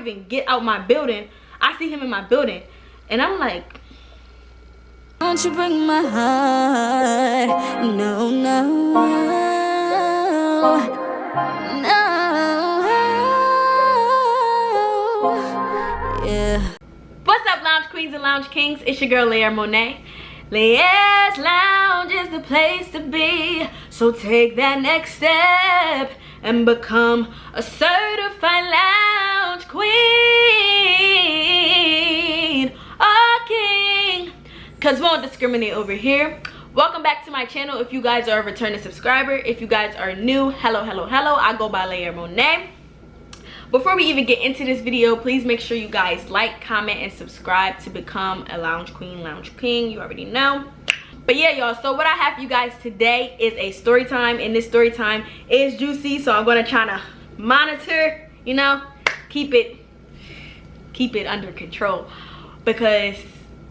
even get out my building, I see him in my building, and I'm like, don't you break my heart? No, no, no. Yeah. What's up, lounge queens and lounge kings? It's your girl LAAIRE Monet. LAAIRE's Lounge is the place to be, so take that next step and become a certified lounge queen or king, cause we won't discriminate over here. Welcome back to my channel. If you guys are a returning subscriber, if you guys are new, hello, hello, hello. I go by LAAIRE Monet. Before we even get into this video, please make sure you guys like, comment, and subscribe to become a lounge queen, lounge king. You already know. But yeah, y'all, so what I have for you guys today is a story time, and this story time is juicy, so I'm gonna try to monitor, you know, keep it under control, because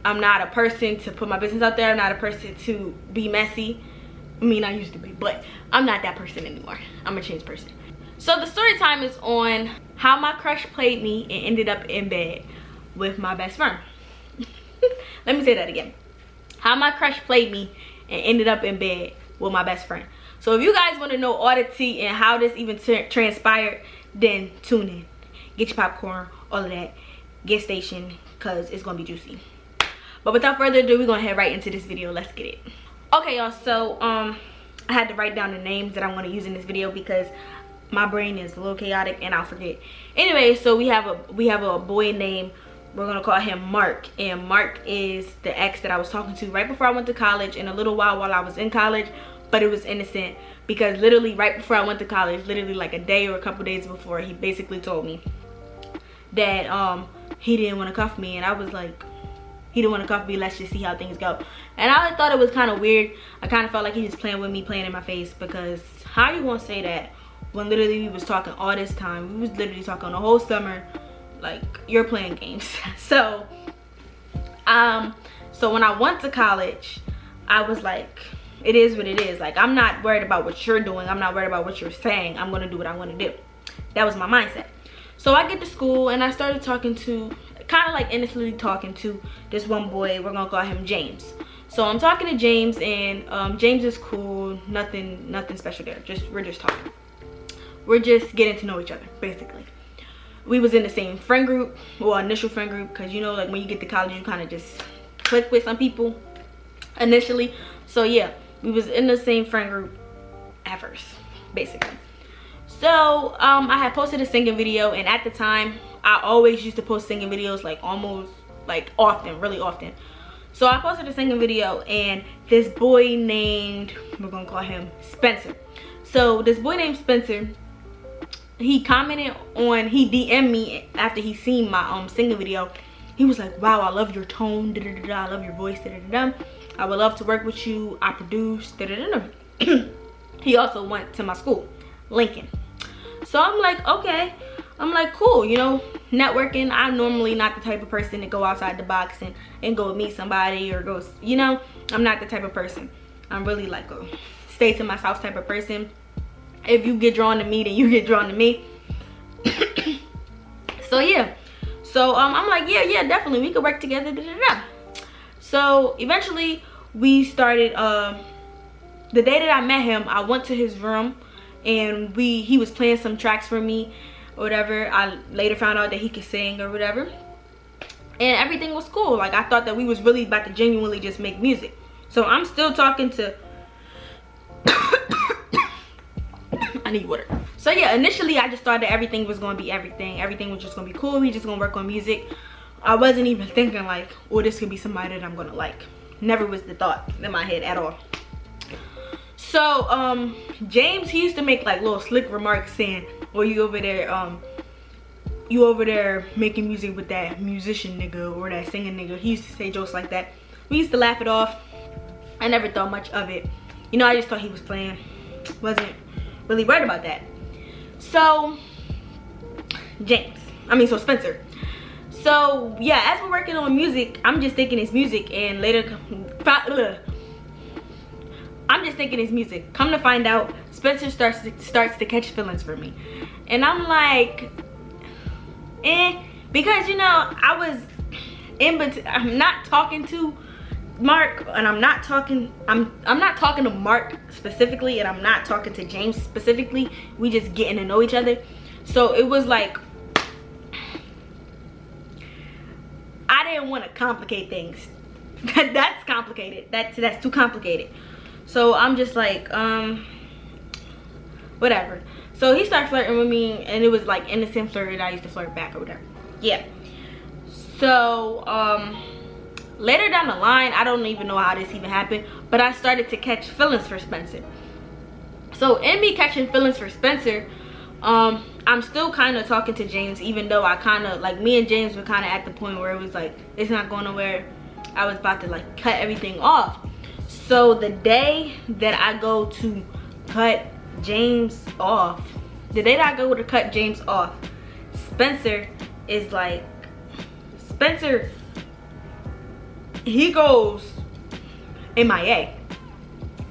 I'm not a person to put my business out there. I'm not a person to be messy. I mean, I used to be, but I'm not that person anymore. I'm a changed person. So the story time is on how my crush played me and ended up in bed with my best friend. Let me say that again. How my crush played me and ended up in bed with my best friend. So if you guys want to know all the tea and how this even transpired, then tune in. Get your popcorn, all of that. Get stationed, because it's going to be juicy. But without further ado, we're going to head right into this video. Let's get it. Okay, y'all. So I had to write down the names that I'm going to use in this video because my brain is a little chaotic and I'll forget. Anyway, so we have a boy named, we're gonna call him Mark, and Mark is the ex that I was talking to right before I went to college, and a little while I was in college, but it was innocent because literally right before I went to college, literally like a day or a couple days before, he basically told me that he didn't want to cuff me, and I was like, he didn't want to cuff me, let's just see how things go. And I thought it was kind of weird. I kind of felt like he was playing with me, playing in my face, because how you gonna say that when literally we was talking all this time? We was literally talking the whole summer. Like, you're playing games. So when I went to college, I was like, it is what it is. Like, I'm not worried about what you're doing. I'm not worried about what you're saying. I'm gonna do what I want to do. That was my mindset. So I get to school and I started talking to, kind of like innocently talking to this one boy. We're gonna call him James. So I'm talking to James, and James is cool. Nothing special there. We're just talking. We're just getting to know each other, basically. We was in the same friend group, or initial friend group, because you know, like when you get to college, you kind of just click with some people initially. So yeah, we was in the same friend group at first, basically. So I had posted a singing video, and at the time, I always used to post singing videos, like almost, like often, really often. So I posted a singing video, and this boy named, we're gonna call him Spencer. So this boy named Spencer, he commented on, he DM'd me after he seen my singing video. He was like, wow, I love your tone, da, da, da, da. I love your voice, da, da, da, da. I would love to work with you. I produce, da, da, da, da. He also went to my school, Lincoln. So I'm like, okay. I'm like, cool, you know, networking. I'm normally not the type of person to go outside the box and go meet somebody or go, you know, I'm not the type of person. I'm really like a stay to myself type of person. If you get drawn to me, then you get drawn to me. So yeah, so I'm like, yeah, definitely, we could work together, da, da, da. So eventually we started, the day that I met him, I went to his room, and he was playing some tracks for me or whatever. I later found out that he could sing or whatever, and everything was cool. Like, I thought that we was really about to genuinely just make music. So I'm still talking to I need water. So yeah, initially I just thought that everything was gonna be everything was just gonna be cool. We just gonna work on music. I wasn't even thinking like, oh, this could be somebody that I'm gonna like. Never was the thought in my head at all. So James, he used to make like little slick remarks saying, well, you over there making music with that musician nigga or that singing nigga. He used to say jokes like that. We used to laugh it off. I never thought much of it. You know, I just thought he was playing. Wasn't really worried about that. So Spencer. So yeah, as we're working on music, I'm just thinking it's music, and later I'm just thinking it's music. Come to find out, Spencer starts to catch feelings for me, and I'm like, because, you know, I was in between. I'm not talking to Mark, and I'm not talking to Mark specifically, and I'm not talking to James specifically. We just getting to know each other. So it was like, I didn't want to complicate things. That's complicated. That's too complicated. So I'm just like, whatever. So he started flirting with me, and it was like innocent flirt, and I used to flirt back or whatever. Yeah. So later down the line, I don't even know how this even happened, but I started to catch feelings for Spencer. So in me catching feelings for Spencer, I'm still kind of talking to James, even though I kind of, like, me and James were kind of at the point where it was like, it's not going nowhere. I was about to like cut everything off. So the day that I go to cut James off, Spencer is like, he goes MIA.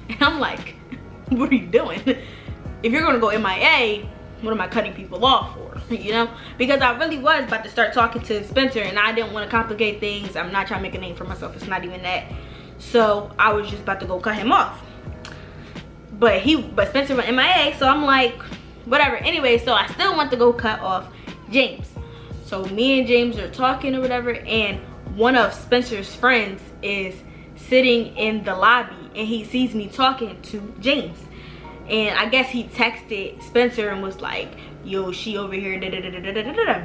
And I'm like, what are you doing? If you're gonna go MIA, what am I cutting people off for? You know? Because I really was about to start talking to Spencer, and I didn't want to complicate things. I'm not trying to make a name for myself. It's not even that. So I was just about to go cut him off. But Spencer went MIA, so I'm like, whatever. Anyway, so I still want to go cut off James. So me and James are talking or whatever, and one of Spencer's friends is sitting in the lobby, and he sees me talking to James. And I guess he texted Spencer and was like, yo, she over here, da da da da da da da.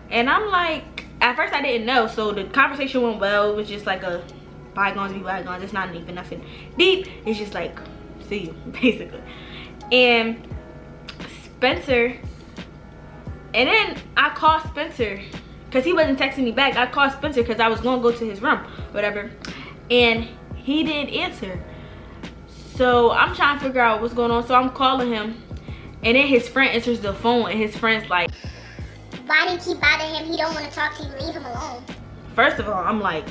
And I'm like, at first I didn't know, so the conversation went well. It was just like a bygones be bygones. It's not even nothing deep. It's just like, see you, basically. And Spencer, and then I called Spencer because he wasn't texting me back. I called Spencer because I was going to go to his room, whatever, and he didn't answer. So I'm trying to figure out what's going on. So I'm calling him, and then his friend answers the phone, and his friend's like, why do you keep bothering him? He don't want to talk to you. Leave him alone. First of all, I'm like,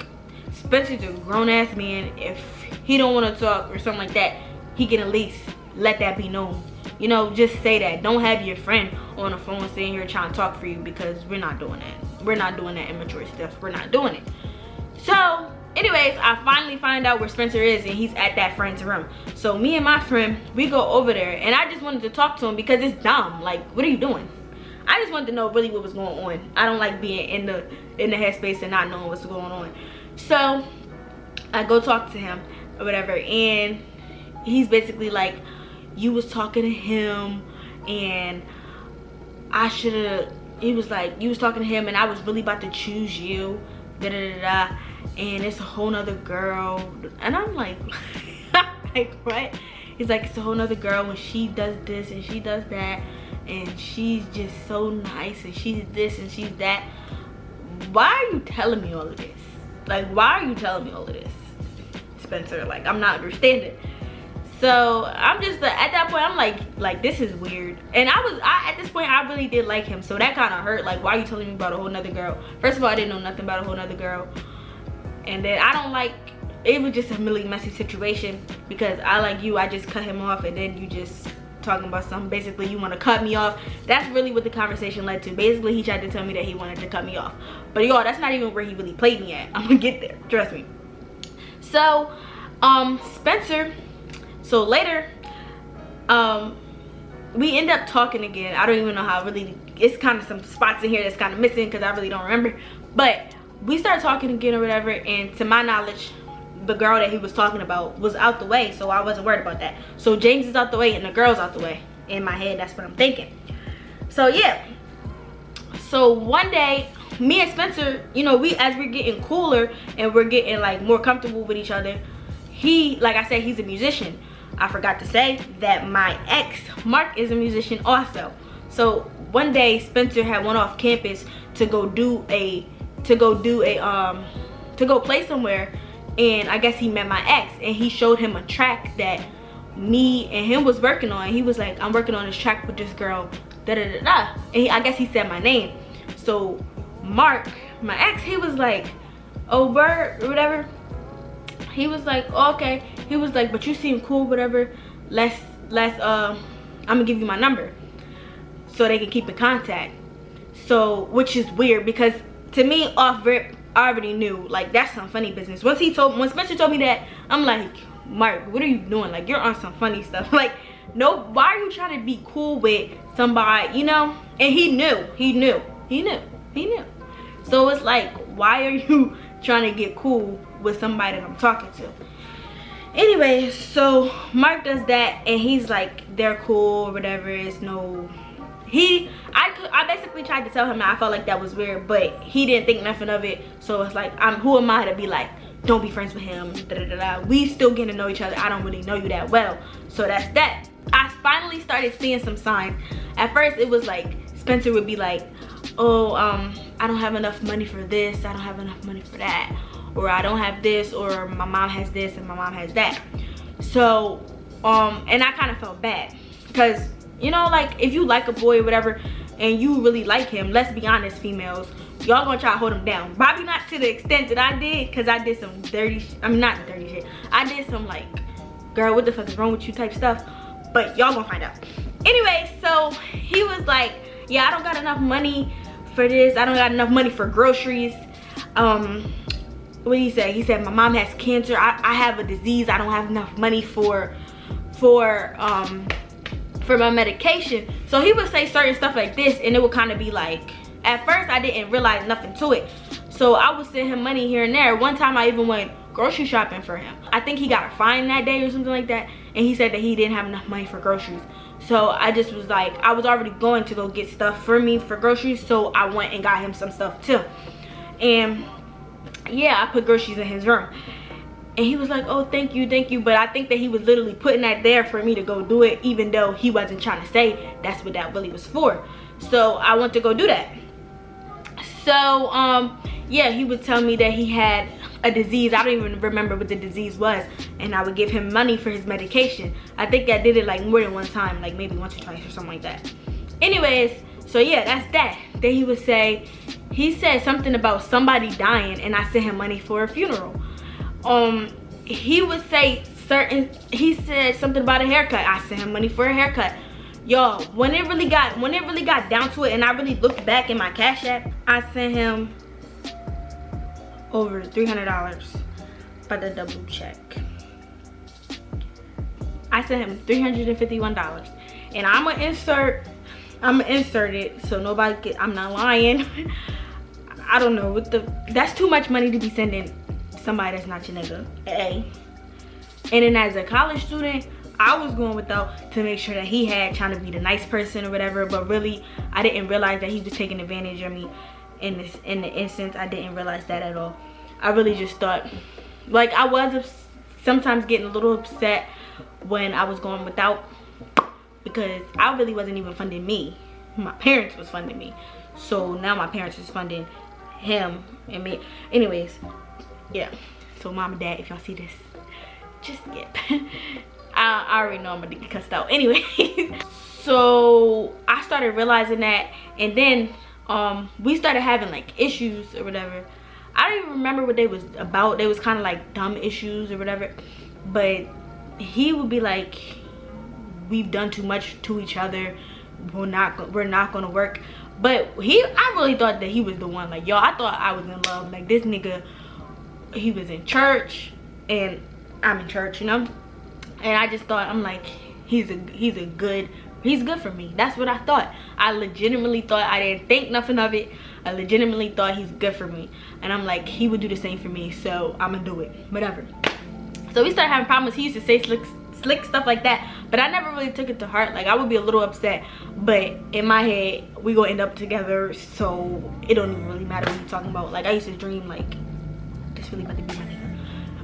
Spencer's a grown-ass man. If he don't want to talk or something like that, he can at least let that be known. You know, just say that. Don't have your friend on the phone sitting here trying to talk for you, because we're not doing that. We're not doing that immature stuff. We're not doing it. So anyways, I finally find out where Spencer is, and he's at that friend's room. So me and my friend, we go over there, and I just wanted to talk to him because it's dumb. Like, what are you doing? I just wanted to know really what was going on. I don't like being in the headspace and not knowing what's going on. So I go talk to him or whatever, and he's basically like, you was talking to him, and I should have, he was like, you was talking to him, and I was really about to choose you, da da da da, and it's a whole nother girl. And I'm like, like, what? He's like, it's a whole nother girl, and she does this and she does that, and she's just so nice, and she's this and she's that. Why are you telling me all of this? Like, why are you telling me all of this, Spencer? Like, I'm not understanding. So I'm just at that point, I'm like, this is weird. And at this point, I really did like him, so that kind of hurt. Like, why are you telling me about a whole nother girl? First of all, I didn't know nothing about a whole nother girl, and then I don't like, it was just a really messy situation, because I like you, I just cut him off, and then you just talking about something. Basically, you want to cut me off. That's really what the conversation led to. Basically, he tried to tell me that he wanted to cut me off, but y'all, that's not even where he really played me at. I'm gonna get there, trust me. So Spencer, so later we end up talking again. I don't even know how, really, it's kind of some spots in here that's kind of missing because I really don't remember, but we started talking again or whatever, and to my knowledge, the girl that he was talking about was out the way, so I wasn't worried about that. So James is out the way and the girl's out the way. In my head, that's what I'm thinking. So yeah, so one day, me and Spencer, you know, as we're getting cooler and we're getting like more comfortable with each other, he, like I said, he's a musician. I forgot to say that my ex Mark is a musician also. So one day Spencer had went off campus to go play somewhere, and I guess he met my ex, and he showed him a track that me and him was working on. He was like, I'm working on this track with this girl, da da da da, and I guess he said my name. So Mark, my ex, he was like, oh, Bird, or whatever. He was like, oh, okay. He was like, but you seem cool, whatever. I'm gonna give you my number so they can keep in contact. So, which is weird because to me, off rip, I already knew, like, that's some funny business. When Spencer told me that, I'm like, Mark, what are you doing? Like, you're on some funny stuff. Like, no, why are you trying to be cool with somebody, you know? And he knew. So it's like, why are you trying to get cool with somebody that I'm talking to? Anyway, so Mark does that, and he's like, they're cool or whatever. It's no, I basically tried to tell him that I felt like that was weird, but he didn't think nothing of it. So it's like, who am I to be like, don't be friends with him, we still getting to know each other. I don't really know you that well. So that's that. I finally started seeing some signs. At first it was like Spencer would be like, oh, I don't have enough money for this, I don't have enough money for that, or I don't have this, or my mom has this and my mom has that. So and I kind of felt bad because, you know, like, if you like a boy or whatever and you really like him, let's be honest, females, y'all gonna try to hold him down. Probably not to the extent that I did, because I did some dirty not dirty shit, I did some like, girl, what the fuck is wrong with you type stuff, but y'all gonna find out. Anyway, so he was like, yeah, I don't got enough money for this, I don't got enough money for groceries. What did he say? He said, my mom has cancer, I have a disease, I don't have enough money for my medication. So he would say certain stuff like this, and it would kind of be like, at first I didn't realize nothing to it, so I would send him money here and there. One time I even went grocery shopping for him. I think he got a fine that day or something like that, and he said that he didn't have enough money for groceries. So I just was like, I was already going to go get stuff for me for groceries, so I went and got him some stuff too. And yeah, I put groceries in his room. And he was like, oh, thank you, but I think that he was literally putting that there for me to go do it, even though he wasn't trying to say that's what that really was for. So I went to go do that. So yeah, he would tell me that he had a disease. I don't even remember what the disease was, and I would give him money for his medication. I think I did it like more than one time, like maybe once or twice or something like that. Anyways, so yeah, that's that. Then he would say, he said something about somebody dying, and I sent him money for a funeral. He would say he said something about a haircut. I sent him money for a haircut. Y'all, when it really got down to it, and I really looked back in my Cash App, I sent him over $300 by the double check. I sent him $351, and I'm gonna insert it so nobody I'm not lying. I don't know what that's too much money to be sending somebody that's not your nigga. A. And then as a college student, I was going without to make sure that he had, trying to be the nice person or whatever, but really I didn't realize that he was taking advantage of me in the instance. I didn't realize that at all. I really just thought, like, I was sometimes getting a little upset when I was going without, because I really wasn't even funding me. My parents was funding me. So now my parents is funding him and me. Anyways, yeah, so mom and dad, if y'all see this, just skip. I already know I'm gonna get cussed out anyway. So I started realizing that, and then we started having like issues or whatever. I don't even remember what they was about. They was kind of like dumb issues or whatever, but he would be like, we've done too much to each other, we're not gonna work. But I really thought that he was the one. Like, yo, I thought I was in love. Like, this nigga, he was in church and I'm in church, you know, and I just thought, I'm like, he's good for me. That's what I thought. I legitimately thought, I didn't think nothing of it. I legitimately thought he's good for me, and I'm like, he would do the same for me, so I'm gonna do it, whatever. So we started having problems. He used to say slick stuff like that, but I never really took it to heart. Like, I would be a little upset, but in my head, we gonna end up together, so it don't even really matter what you're talking about. Like, I used to dream like, this really about to be my nigga.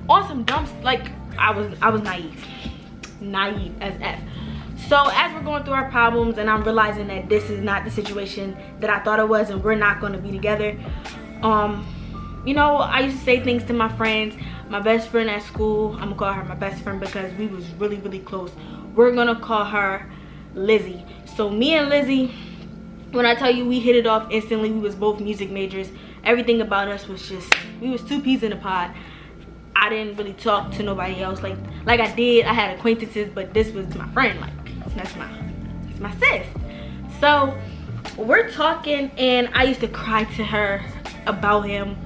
On some dumb, like, I was naive as F. So as we're going through our problems, and I'm realizing that this is not the situation that I thought it was, and we're not going to be together, you know, I used to say things to my friends. My best friend at school, I'm gonna call her my best friend because we was really close. We're gonna call her Lizzie. So me and Lizzie, when I tell you we hit it off instantly, we was both music majors. Everything about us was just, we was two peas in a pod. I didn't really talk to nobody else. Like I did, I had acquaintances, but this was my friend. Like, that's my sis. So we're talking, and I used to cry to her about him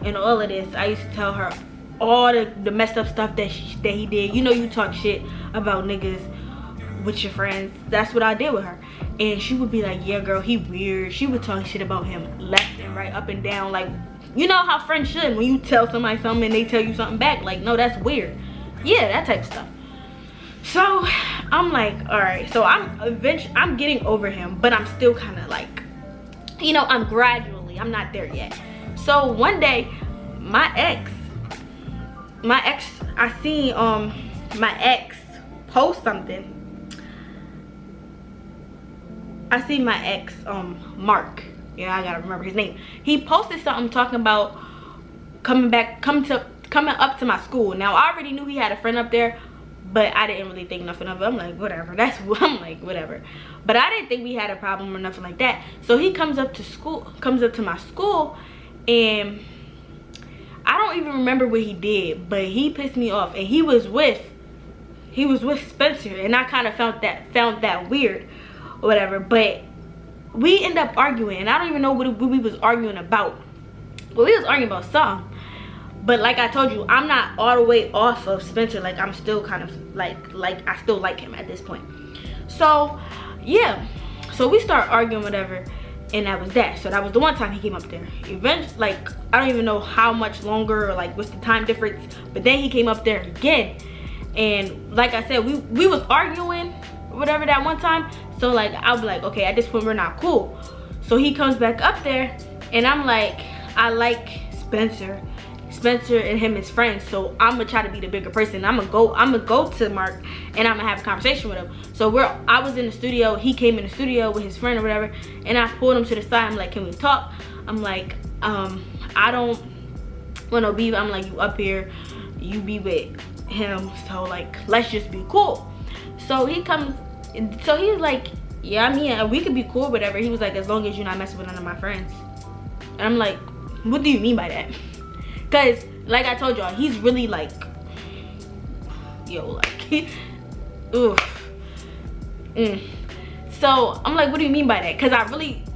and all of this. I used to tell her all the messed up stuff that he did. You know, you talk shit about niggas with your friends. That's what I did with her. And she would be like, yeah girl, he weird. She would talk shit about him left and right, up and down. Like, you know how friends should, when you tell somebody something and they tell you something back, like, no, that's weird. Yeah, that type of stuff. So I'm like, all right. So I'm getting over him, but I'm still kind of like, you know, I'm not there yet. So one day my ex, I seen my ex post something. I see my ex, Mark. Yeah, I gotta remember his name. He posted something talking about coming up to my school. Now I already knew he had a friend up there, but I didn't really think nothing of it. I'm like, whatever. I'm like, whatever. But I didn't think we had a problem or nothing like that. So he comes up to my school, and I don't even remember what he did, but he pissed me off. And he was with Spencer, and I kind of found that weird or whatever. But we end up arguing, and I don't even know what we was arguing about. But we was arguing about something. But like I told you, I'm not all the way off of Spencer. Like, I'm still kind of like I still like him at this point. So yeah, so we start arguing, whatever, and that was that. So that was the one time he came up there. Eventually, like, I don't even know how much longer or like what's the time difference, but then he came up there again. And like I said, we was arguing whatever that one time. So like, I'll be like, okay, at this point we're not cool. So he comes back up there, and I'm like, I like Spencer and him as friends, so I'm gonna try to be the bigger person. I'm gonna go to Mark, and I'm gonna have a conversation with him. So I was in the studio, he came in the studio with his friend or whatever, and I pulled him to the side. I'm like, can we talk? I'm like, I don't want no beef. I'm like, you up here, you be with him, so like, let's just be cool. So he comes, so he's like, yeah, I mean, we could be cool, whatever. He was like, as long as you're not messing with none of my friends. And I'm like, what do you mean by that? Because like I told y'all, he's really like, yo, like, oof. So I'm like, what do you mean by that? Because I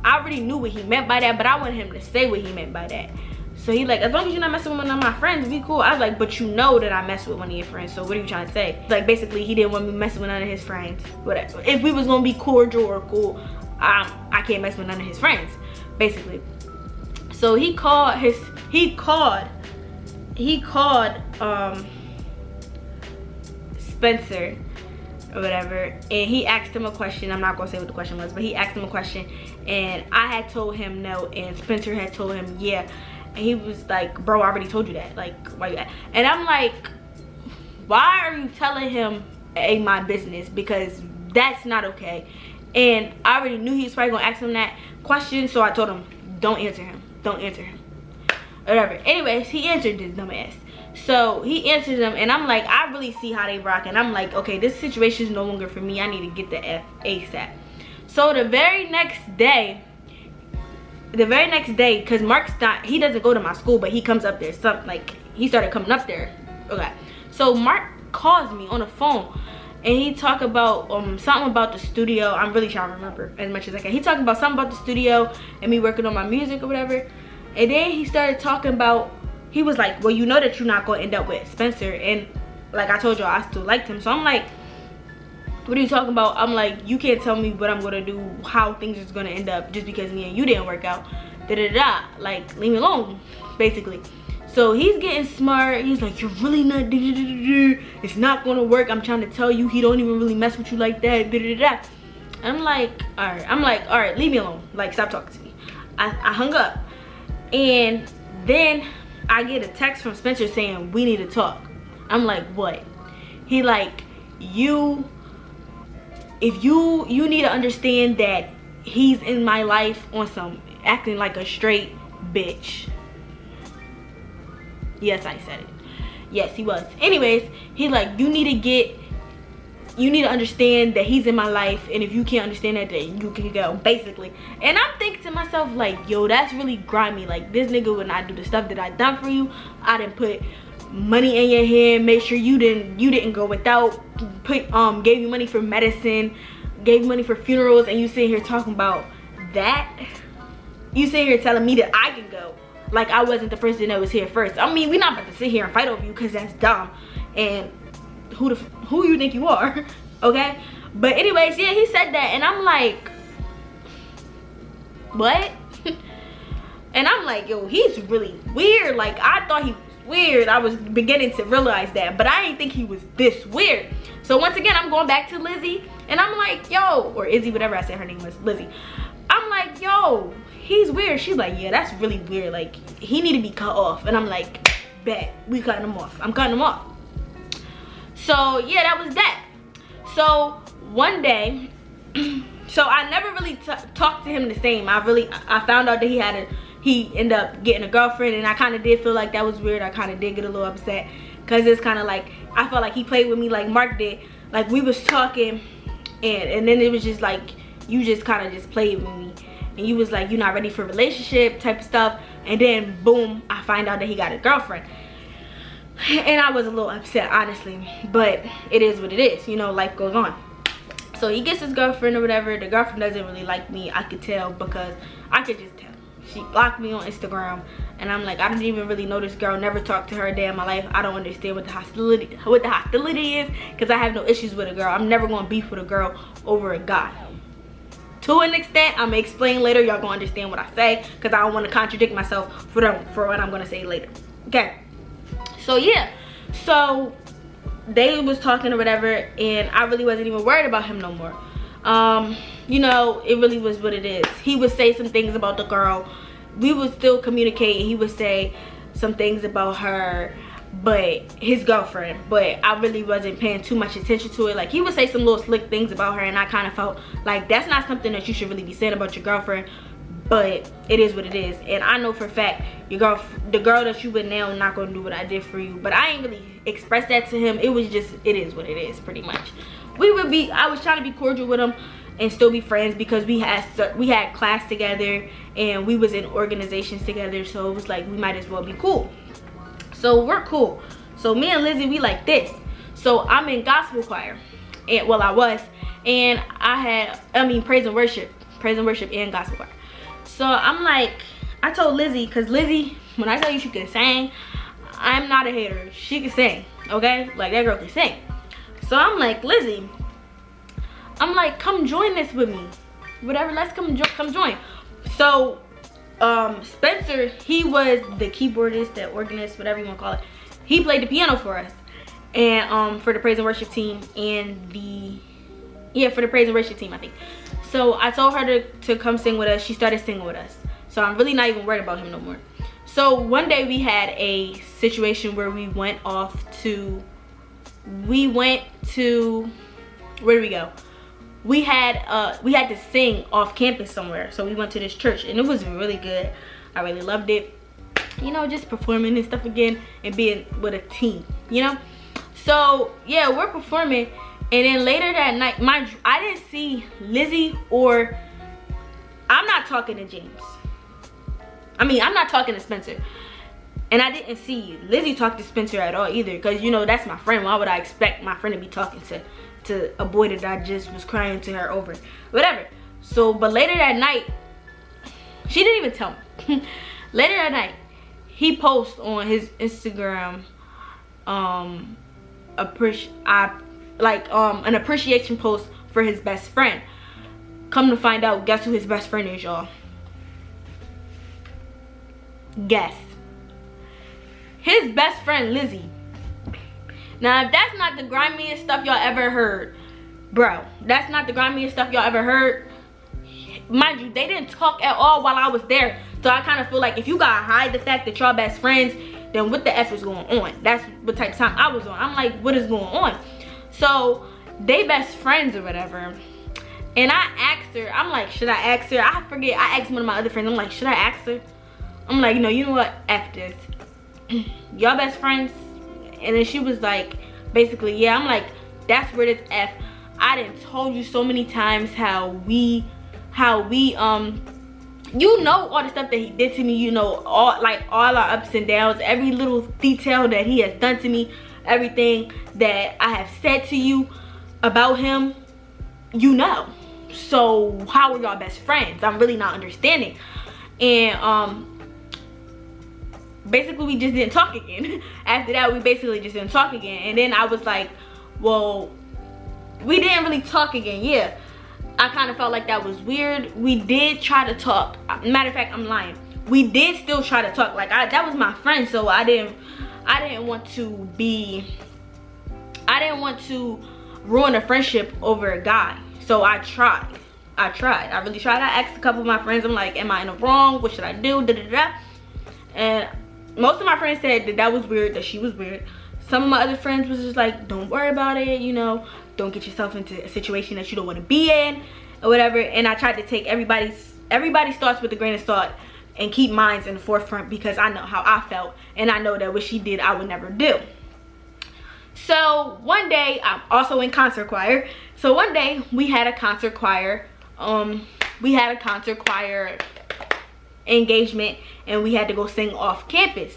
already knew what he meant by that, but I wanted him to say what he meant by that. So he like, as long as you're not messing with one of my friends, we cool. I was like, but you know that I mess with one of your friends, so what are you trying to say? Like, basically, he didn't want me messing with none of his friends. Whatever. If we was gonna be cordial or cool, I can't mess with none of his friends, basically. So he called Spencer or whatever, and he asked him a question. I'm not gonna say what the question was, but he asked him a question, and I had told him no, and Spencer had told him yeah. And he was like, bro, I already told you that. Like, why you at? And I'm like, why are you telling him ain't my business? Because that's not okay. And I already knew he was probably gonna ask him that question, so I told him, don't answer him. Don't answer him. Whatever. Anyways, he answered this dumbass. So he answers him, and I'm like, I really see how they rock, and I'm like, okay, this situation is no longer for me. I need to get the F ASAP. So the very next day, because Mark's not, he doesn't go to my school, but he comes up there. Something like, he started coming up there. Okay. So Mark calls me on the phone, and he talked about something about the studio. I'm really trying to remember as much as I can. He talked about something about the studio and me working on my music or whatever. And then he started talking about, he was like, well, you know that you're not going to end up with Spencer. And like I told y'all, I still liked him. So I'm like, what are you talking about? I'm like, you can't tell me what I'm going to do, how things is going to end up just because me and you didn't work out. Da-da-da. Like, leave me alone, basically. So he's getting smart. He's like, you're really not, it's not going to work. I'm trying to tell you, he don't even really mess with you like that. Da-da-da. I'm like, all right. I'm like, all right, leave me alone. Like, stop talking to me. I hung up. And then I get a text from Spencer saying, we need to talk. I'm like, what? He like, you need to understand that he's in my life on some acting like a straight bitch. Yes, I said it. Yes, he was. Anyways, he's like, you need to understand that he's in my life, and if you can't understand that, then you can go, basically. And I'm thinking to myself, like, yo, that's really grimy. Like, this nigga would not do the stuff that I done for you. I didn't put money in your hand, make sure you didn't go without, gave you money for medicine, gave you money for funerals, and you sitting here talking about that, you sit here telling me that I can go. Like I wasn't the person that was here first. I mean, we're not about to sit here and fight over you because that's dumb. And who you think you are? Okay? But anyways, yeah, he said that. And I'm like, what? And I'm like, yo, he's really weird. Like, I thought he was weird. I was beginning to realize that. But I didn't think he was this weird. So once again, I'm going back to Lizzie. And I'm like, yo, or Izzy, whatever I said her name was, Lizzie. I'm like, yo, he's weird. She's like, yeah, that's really weird. Like, he need to be cut off. And I'm like, bet, we cutting him off. I'm cutting him off. So yeah, that was that. So one day, so I never really talked to him the same. I found out that he ended up getting a girlfriend, and I kind of did feel like that was weird. I kind of did get a little upset because it's kind of like, I felt like he played with me like Mark did. Like we was talking, and then it was just like, you just kind of just played with me. And you was like, you're not ready for a relationship type of stuff. And then boom, I find out that he got a girlfriend. And I was a little upset, honestly. But it is what it is. You know, life goes on. So he gets his girlfriend or whatever. The girlfriend doesn't really like me. I could tell because I could just tell. She blocked me on Instagram. And I'm like, I didn't even really know this girl. Never talked to her a day in my life. I don't understand what the hostility is. Because I have no issues with a girl. I'm never going to beef with a girl over a guy. To an extent, I'm gonna explain later. Y'all gonna understand what I say because I don't want to contradict myself for what I'm gonna say later. Okay. So yeah, so they was talking or whatever, and I really wasn't even worried about him no more. You know, it really was what it is. He would say some things about the girl. We would still communicate, and he would say some things about her, but his girlfriend, but I really wasn't paying too much attention to it. Like he would say some little slick things about her, and I kind of felt like that's not something that you should really be saying about your girlfriend, but it is what it is. And I know for a fact the girl that you with now not gonna do what I did for you, but I ain't really expressed that to him. It was just, it is what it is, pretty much. I was trying to be cordial with him and still be friends because we had class together and we was in organizations together, so it was like we might as well be cool. So we're cool. So me and Lizzie, we like this. So I'm in gospel choir, and well, I was, and praise and worship and gospel choir. So I'm like, I told Lizzie, cause Lizzie, when I tell you she can sing, I'm not a hater. She can sing, okay? Like that girl can sing. So I'm like, Lizzie, I'm like, come join this with me. Whatever, let's come join. So Spencer, he was the keyboardist, the organist, whatever you want to call it. He played the piano for us, and for the praise and worship team, and for the praise and worship team, I think. So I told her to come sing with us. She started singing with us. So I'm really not even worried about him no more. So one day we had a situation where we went to where did we go? We had to sing off campus somewhere. So we went to this church, and it was really good. I really loved it. You know, just performing and stuff again and being with a team, you know? So yeah, we're performing, and then later that night, I didn't see Lizzie, or I'm not talking to James. I'm not talking to Spencer. And I didn't see Lizzie talk to Spencer at all either, because you know that's my friend. Why would I expect my friend to be talking to a boy that I just was crying to her over? Whatever. So, but later that night, she didn't even tell me. Later that night, he posts on his Instagram an appreciation post for his best friend. Come to find out, guess who his best friend is, y'all? Guess. His best friend, Lizzie. Now, if that's not the grimiest stuff y'all ever heard, bro, that's not the grimiest stuff y'all ever heard. Mind you, they didn't talk at all while I was there. So I kind of feel like if you gotta hide the fact that y'all best friends, then what the F is going on? That's what type of time I was on. I'm like, what is going on? So they best friends or whatever. And I asked her, I'm like, should I ask her? I forget, I asked one of my other friends, I'm like, should I ask her? I'm like, no, you know what? F this. Y'all best friends? And then she was like, basically, yeah. I'm like, that's where this F. I done told you so many times how we you know all the stuff that he did to me, you know, all our ups and downs, every little detail that he has done to me, everything that I have said to you about him, you know. so how are y'all best friends? I'm really not understanding. And basically we just didn't talk again. After that, we basically just didn't talk again. And then I was like, well, we didn't really talk again. Yeah, I kind of felt like that was weird. We did try to talk. Matter of fact, I'm lying. We did still try to talk. Like, that was my friend, so I didn't want to ruin a friendship over a guy. So I tried. I really tried. I asked a couple of my friends, I'm like, am I in the wrong? What should I do? Da, da, da. And most of my friends said that was weird, that she was weird. Some of my other friends was just like, don't worry about it, you know, don't get yourself into a situation that you don't want to be in or whatever. And I tried to take everybody's thoughts with a grain of salt and keep mine in the forefront, because I know how I felt, and I know that what she did I would never do. So one day, I'm also in concert choir. So one day we had a concert choir engagement, and we had to go sing off campus.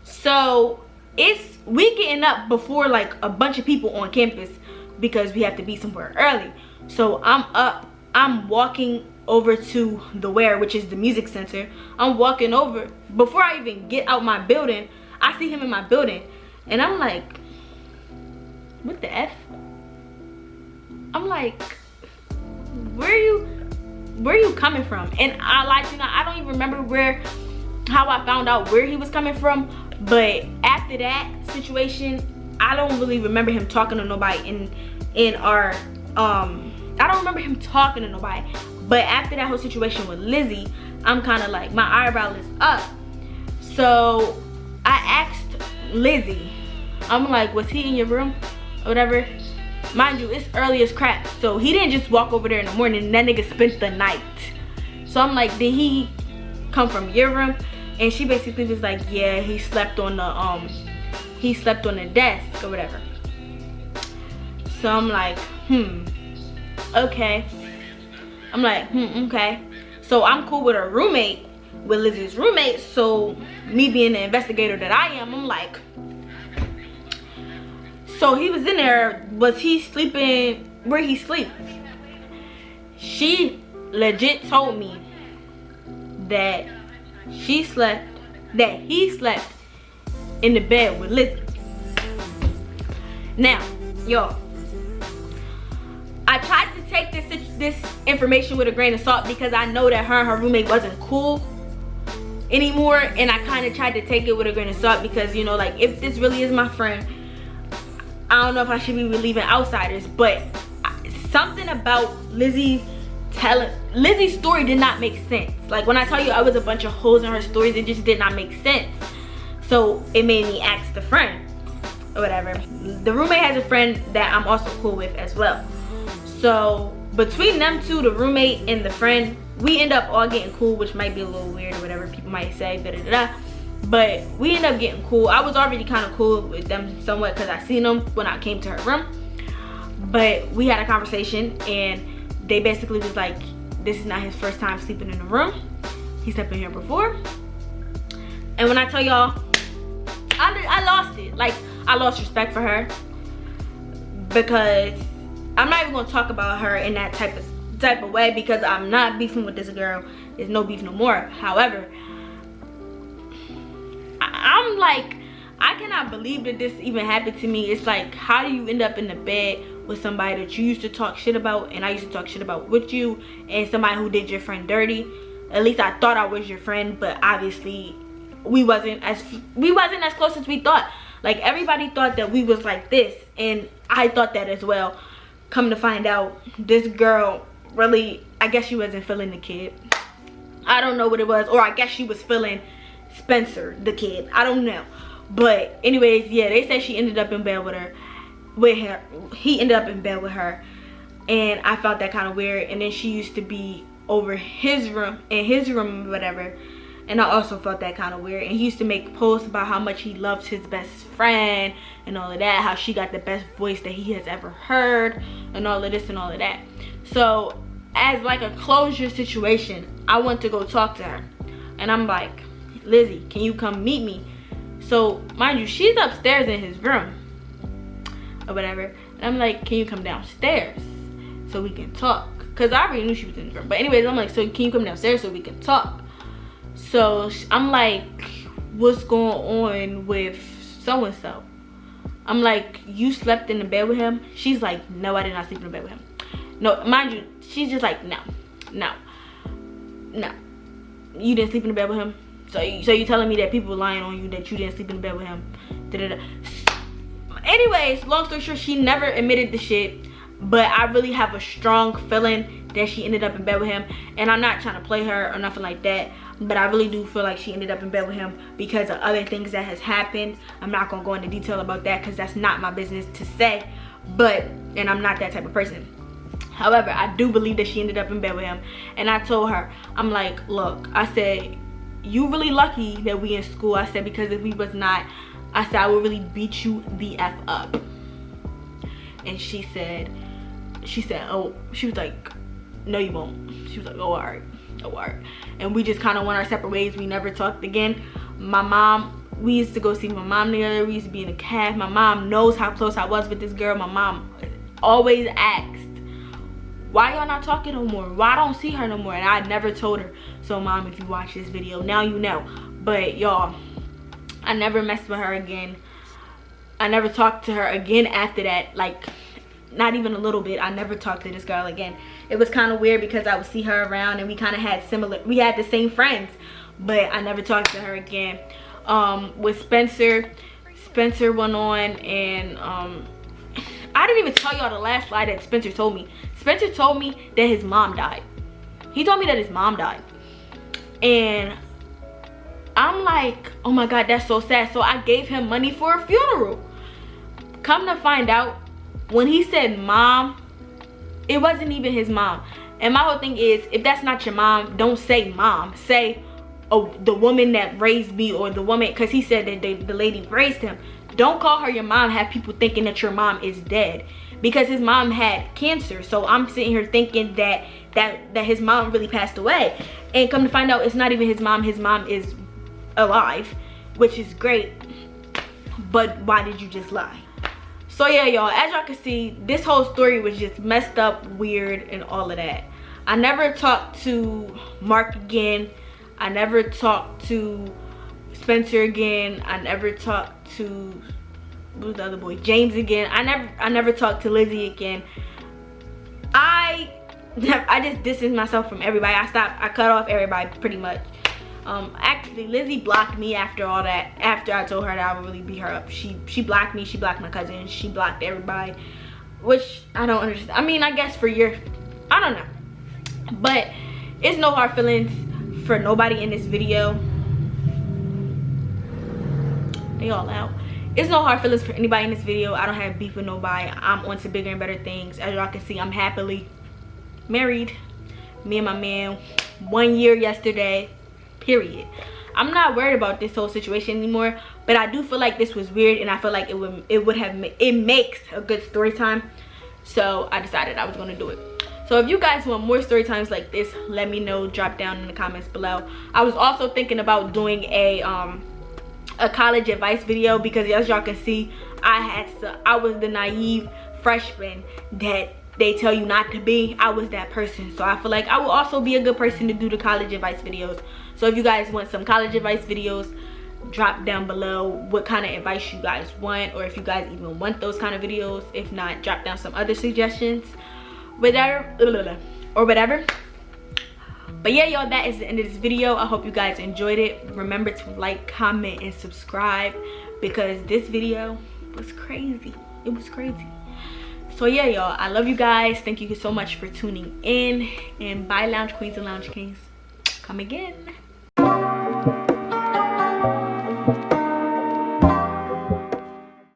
So we getting up before like a bunch of people on campus because we have to be somewhere early. So I'm walking over to the WAIR, which is the music center. I'm walking over. Before I even get out my building, I see him in my building, and I'm like, what the F? I'm like, where are you coming from? And I don't even remember how I found out where he was coming from. But after that situation, I don't really remember him talking to nobody in our I don't remember him talking to nobody. But after that whole situation with Lizzie, I'm kind of like, my eyebrow is up. So I asked Lizzie, I'm like, was he in your room or whatever? Mind you, it's early as crap, so he didn't just walk over there in the morning. That nigga spent the night. So I'm like, did he come from your room? And she basically was like, yeah, he slept on the desk or whatever. So I'm like, okay. I'm like, okay. So I'm cool with her roommate, with Lizzie's roommate. So me being the investigator that I am, I'm like, so he was in there. Was he sleeping where he sleep? She legit told me that he slept in the bed with Lizzie. Now, y'all, I tried to take this information with a grain of salt because I know that her and her roommate wasn't cool anymore, and I kind of tried to take it with a grain of salt because, you know, like, if this really is my friend, I don't know if I should be relieving outsiders. But something about Lizzie's story did not make sense. Like, when I tell you I was a bunch of holes in her stories, it just did not make sense. So it made me ask the friend or whatever. The roommate has a friend that I'm also cool with as well. So between them two, the roommate and the friend, we end up all getting cool, which might be a little weird or whatever people might say, but we end up getting cool. I was already kind of cool with them somewhat because I seen them when I came to her room. But we had a conversation, and they basically was like, this is not his first time sleeping in the room. He slept in here before. And when I tell y'all, I lost it. Like, I lost respect for her, because I'm not even gonna talk about her in that type of way, because I'm not beefing with this girl. There's no beef no more. However, I'm like, I cannot believe that this even happened to me. It's like, how do you end up in the bed with somebody that you used to talk shit about, and I used to talk shit about with you, and somebody who did your friend dirty? At least I thought I was your friend, but obviously we wasn't as close as we thought. Like, everybody thought that we was like this, and I thought that as well. Come to find out, this girl really, I guess she wasn't feeling the kid. I don't know what it was, or I guess she was feeling Spencer, the kid. I don't know. But anyways, yeah, they said she ended up in bed with her. He ended up in bed with her, and I felt that kind of weird. And then she used to be over his room, or whatever, and I also felt that kind of weird. And he used to make posts about how much he loved his best friend and all of that, how she got the best voice that he has ever heard, and all of this and all of that. So as like a closure situation, I went to go talk to her, and I'm like, Lizzie, can you come meet me? So mind you, she's upstairs in his room or whatever, and I'm like, can you come downstairs so we can talk? because I already knew she was in the room. But anyways, I'm like, so can you come downstairs so we can talk? So I'm like, what's going on with so and so? I'm like, you slept in the bed with him? She's like, no, I did not sleep in the bed with him. No, mind you, she's just like, no, you didn't sleep in the bed with him. So you telling me that people were lying on you that you didn't sleep in the bed with him? Anyways, long story short, she never admitted the shit, but I really have a strong feeling that she ended up in bed with him. And I'm not trying to play her or nothing like that, but I really do feel like she ended up in bed with him because of other things that has happened. I'm not gonna go into detail about that because that's not my business to say, and I'm not that type of person. However, I do believe that she ended up in bed with him. And I told her, I'm like, look, I said, you really lucky that we in school. I said, because if we was not, I said, I would really beat you the F up. And she said, oh, she was like, no you won't. She was like, oh alright, and we just kind of went our separate ways. We never talked again. My mom, we used to go see my mom together. We used to be in a cab. My mom knows how close I was with this girl. My mom always asked, why y'all not talking no more? Why I don't see her no more? And I never told her. So mom, if you watch this video, now you know. But y'all, I never messed with her again. I never talked to her again after that. Like, not even a little bit. I never talked to this girl again. It was kind of weird because I would see her around and we kind of had we had the same friends, but I never talked to her again. With Spencer went on, and I didn't even tell y'all the last lie that Spencer told me. Spencer told me that his mom died. He told me that his mom died. And I'm like, oh my God, that's so sad. So I gave him money for a funeral. Come to find out, when he said mom, it wasn't even his mom. And my whole thing is, if that's not your mom, don't say mom. Say, oh, the woman that raised me, or the woman, because he said that the lady raised him. Don't call her your mom. Have people thinking that your mom is dead, because his mom had cancer. So I'm sitting here thinking that his mom really passed away, and come to find out, it's not even his mom. His mom is alive, which is great. But why did you just lie? So yeah, y'all, as y'all can see, this whole story was just messed up, weird, and all of that. I never talked to Mark again. I never talked to Spencer again. I never talked to, what was the other boy, James again. I never talked to Lizzie again. I just distanced myself from everybody. I cut off everybody pretty much. Actually, Lizzie blocked me after all that. After I told her that I would really beat her up, she blocked me. She blocked my cousin. She blocked everybody, which I don't understand. I mean, I guess for I don't know, but it's no hard feelings for nobody in this video. They all out. It's no hard feelings for anybody in this video. I don't have beef with nobody. I'm on to bigger and better things. As y'all can see, I'm happily married. Me and my man, 1 year yesterday. Period. I'm not worried about this whole situation anymore, but I do feel like this was weird, and I feel like it makes a good story time. So I decided I was going to do it. So if you guys want more story times like this, let me know. Drop down in the comments below. I was also thinking about doing a college advice video, because as y'all can see, I was the naive freshman that they tell you not to be. I was that person. So I feel like I will also be a good person to do the college advice videos. So if you guys want some college advice videos, drop down below what kind of advice you guys want, or if you guys even want those kind of videos. If not, drop down some other suggestions, whatever. But yeah, y'all, that is the end of this video. I hope you guys enjoyed it. Remember to like, comment, and subscribe, because this video was crazy. It was crazy. So yeah, y'all, I love you guys. Thank you so much for tuning in, and bye, Lounge Queens and Lounge Kings. Come again.